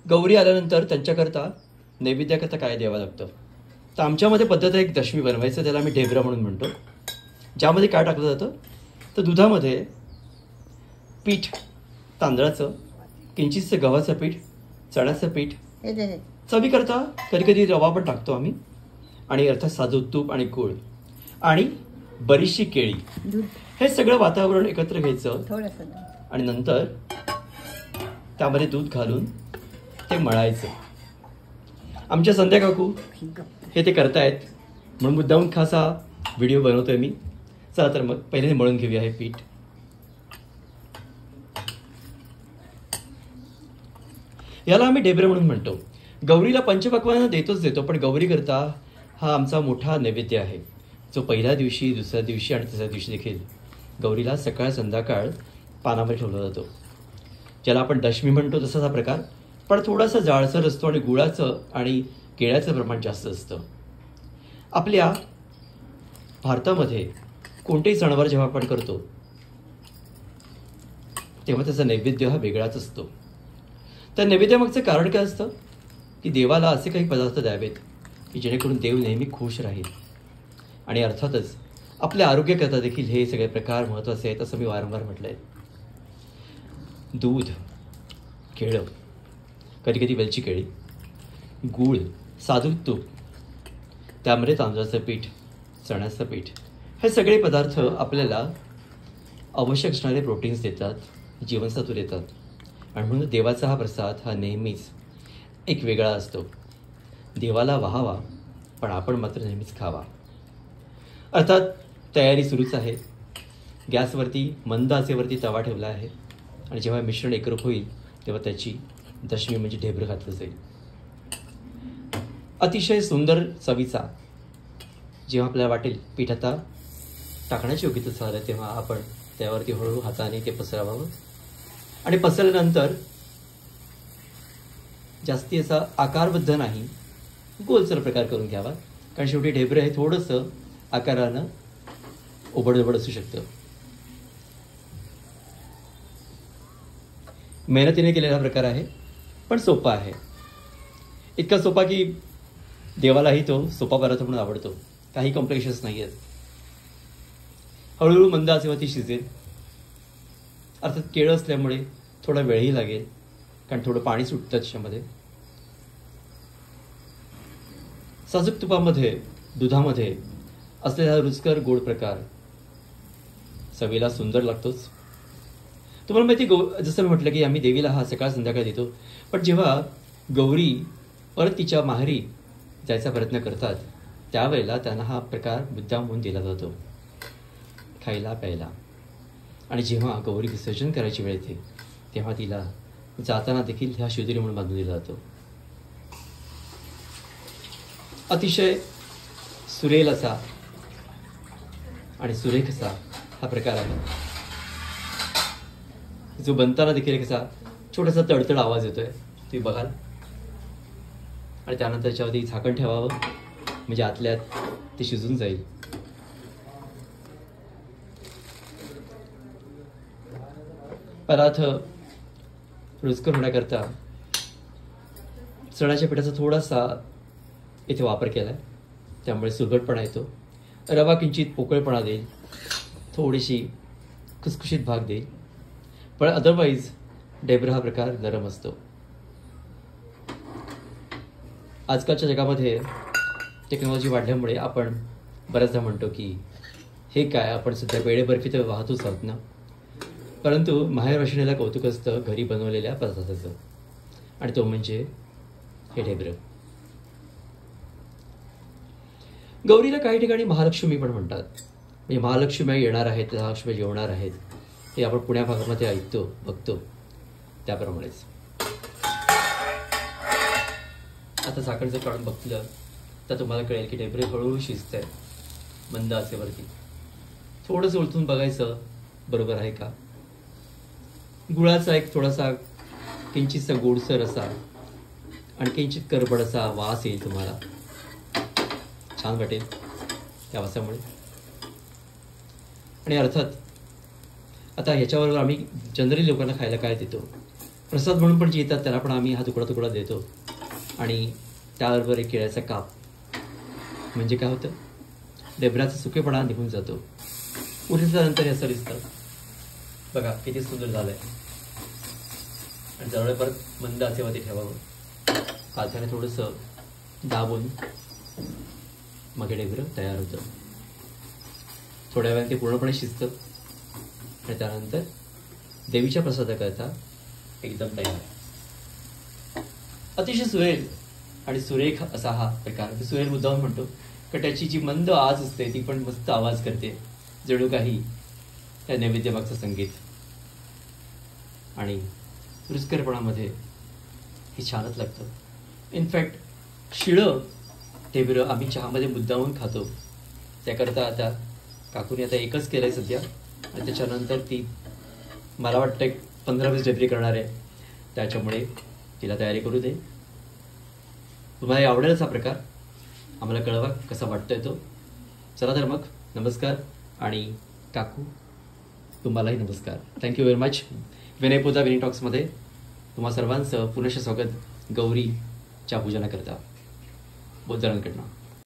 गौरी आल्यानंतर त्यांच्याकरता नैवेद्याकरता काय द्यावं लागतं. तर आमच्यामध्ये पद्धत आहे एक दशमी बनवायचं, त्याला आम्ही ढेबरं म्हणून म्हणतो. ज्यामध्ये काय टाकलं जातं तर दुधामध्ये पीठ, तांदळाचं, किंचितचं गव्हाचं पीठ, चण्याचं पीठ, चवीकरता कधी कधी रवा पण टाकतो आम्ही, आणि अर्थात साजूक तूप आणि गूळ आणि बरीचशी केळी, हे सगळं वातावरण एकत्र घ्यायचं आणि नंतर त्यामध्ये दूध घालून ते मळायचं. आमच्या संध्या काकू हे ते करतायत म्हणून मुद्दामून खास हा व्हिडिओ बनवतोय मी. चला तर मग पहिले मळून घेऊया हे पीठ. याला आम्ही ढेबरे म्हणून म्हणतो. गौरीला पंचपक्वान्न देतो, पण गौरी करता हा आमचा मोठा नैवेद्य आहे, जो पहिल्या दिवशी, दुसऱ्या दिवशी आणि तिसऱ्या दिवशी देखील गौरीला सकाळ संध्याकाळ पानामध्ये ठेवला जातो. ज्याला आपण दशमी म्हणतो तसाच हा प्रकार, पण थोडासा जाळसर असतो आणि गुळाचं आणि केळ्याचं प्रमाण जास्त असतं. आपल्या भारतामध्ये कोणतेही सणवार जेव्हा आपण करतो तेव्हा त्याचा नैवेद्य हा वेगळाच असतो. त्या नैवेद्यामागचं कारण काय असतं की देवाला असे काही पदार्थ द्यावेत की जेणेकरून देव नेहमी खुश राहील. आणि अर्थातच आपल्या आरोग्याकरता देखील हे सगळे प्रकार महत्त्वाचे आहेत, असं मी वारंवार म्हटलं आहे. दूध, केळं, कधी कधी वेलची केळी, गूळ, साजूक तूप, त्यामध्ये तांदळाचं पीठ, चण्याचं पीठ, हे सगळे पदार्थ आपल्याला आवश्यक असणारे प्रोटीन्स देतात, जीवनसत्व देतात. आणि म्हणून देवाचा हा प्रसाद हा नेहमीच एक वेगळा असतो. देवाला वाहावा, पण आपण मात्र नेहमीच खावा. अर्थात तयारी सुरूच आहे. गॅसवरती मंद आचेवरती तवा ठेवला आहे आणि जेव्हा मिश्रण एकरूप होईल तेव्हा त्याची दशमी म्हणजे ढेबरं घातलं जाईल. अतिशय सुंदर चवीचा जेव्हा आपल्याला वाटेल पीठ आता टाकण्याची योग्यता झालं तेव्हा आपण त्यावरती हळूहळू हाताने ते पसरावं आणि पसरल्यानंतर जास्ती असा आकारबद्ध नाही, गोलसर प्रकार करून घ्यावा, कारण शेवटी ढेबरं हे थोडंसं आकारानं ओबडधोबड असू शकतं. मेहनतीने केलेला प्रकार आहे, पण सोपा आहे. इतका सोपा की देवालाही तो सोपा पदार्थ म्हणून आवडतो. काही कॉम्प्लिकेशन्स नाही आहेत. हळूहळू मंद आचेवरती शिजेल. अर्थात केळं असल्यामुळे थोडा वेळही लागेल, कारण थोडं पाणी सुटतं त्याच्यामध्ये. साजूक तुपामध्ये, दुधामध्ये असलेला रुचकर गोड प्रकार चवीला सुंदर लागतोच. तुम्हाला माहिती, जसं मी म्हटलं की आम्ही देवीला हा सकाळ संध्याकाळ देतो, पण जेव्हा गौरी परत तिच्या माहेरी जायचा प्रयत्न करतात त्यावेळेला त्यांना हा प्रकार मुद्दाम म्हणून दिला जातो खायला प्यायला. आणि जेव्हा गौरी विसर्जन करायची वेळ येते तेव्हा तिला जाताना देखील ह्या शिदोरी म्हणून बांधून दिला जातो. अतिशय सुरेल असा आणि सुरेख असा हा प्रकार आहे, जो बनताना देखील एक असा छोटासा तडतड आवाज येतोय, तुम्ही बघाल. आणि त्यानंतर त्याच्यावरती झाकण ठेवावं म्हणजे आतल्यात ते शिजून जाईल. पदार्थ रुचकर होण्याकरता चण्याच्या पिठाचा थोडासा इथे वापर केला आहे, त्यामुळे सुरगटपणा येतो. रवा किंचित पोकळपणा देईल, थोडीशी खुसखुशीत भाग देईल, पण अदरवाईज ढेबरा हा प्रकार नरम असतो. आजकालच्या जगामध्ये टेक्नॉलॉजी वाढल्यामुळे आपण बऱ्याचदा म्हणतो की हे काय, आपण सध्या वेळे बर्फी तर वाहतोच आहोत ना. परंतु माहेर वाशिणीला कौतुक असतं घरी बनवलेल्या पदार्थाचं, आणि तो म्हणजे हे ढेबरं. गौरीला काही ठिकाणी महालक्ष्मी पण म्हणतात. म्हणजे महालक्ष्मी येणार आहेत, महालक्ष्मी जेवणार आहेत, हे आपण पुण्या भागामध्ये ऐकतो, बघतो त्याप्रमाणेच. आता झाकण जर काढून बघितलं तर तुम्हाला कळेल की ढेबरे हळूहळू शिजत आहेत मंद आचेवरती. थोडंसं उलटून बघायचं बरोबर आहे का. गुळाचा एक थोडासा किंचितसा गोडसर असा आणि किंचित करबड असा वास येईल तुम्हाला, छान वाटेल त्या वासामुळे. आणि अर्थात आता ह्याच्याबरोबर आम्ही जनरली लोकांना खायला काय देतो, प्रसाद म्हणून पण जे येतात त्याला पण आम्ही हा तुकडा तुकडा देतो. आणि त्याबरोबर एक केळ्याचा काप. म्हणजे काय होतं, डेबराचा सुकेपणा निघून जातो. उरल्यानंतर हे असं दिसतं. बघा किती सुंदर झालंय. आणि जवळ परत मंद आचेवरती ठेवावं. काथ्याने थोडंसं दाबून मग हे डेबरं तयार होतं. थोड्या वेळाने ते पूर्णपणे शिजतं आणि त्यानंतर देवीच्या प्रसादाकरता एकदम तयार. अतिशय सुरेल आणि सुरेख असा हा प्रकार. सुरेल मुद्दाम म्हणतो का त्याची जी मंद आवाज असते ती पण मस्त आवाज करते, जणू काही त्या नैवेद्यमागचं संगीत. आणि रुचकरपणामध्ये हे छानच लागतं. इनफॅक्ट शिळं डेबरं आम्ही चहामध्ये मुद्दामून खातो. त्याकरता आता काकूने आता एकच केलं आहे सध्या, आणि त्याच्यानंतर ती मला वाटतं एक 15-20 डेबरी करणार आहे. त्याच्यामुळे तिला तयारी करू दे. तुम्हाला आवडेलच हा प्रकार. आम्हाला कळवा कसा वाटतोय तो. चला तर मग नमस्कार. आणि काकू तुम्हालाही नमस्कार. Thank you very much. विनय पोदा विनी टॉक्समध्ये तुम्हा सर्वांचं पुनश्च स्वागत गौरीच्या पूजनाकरता. बहुत जणांकडनं.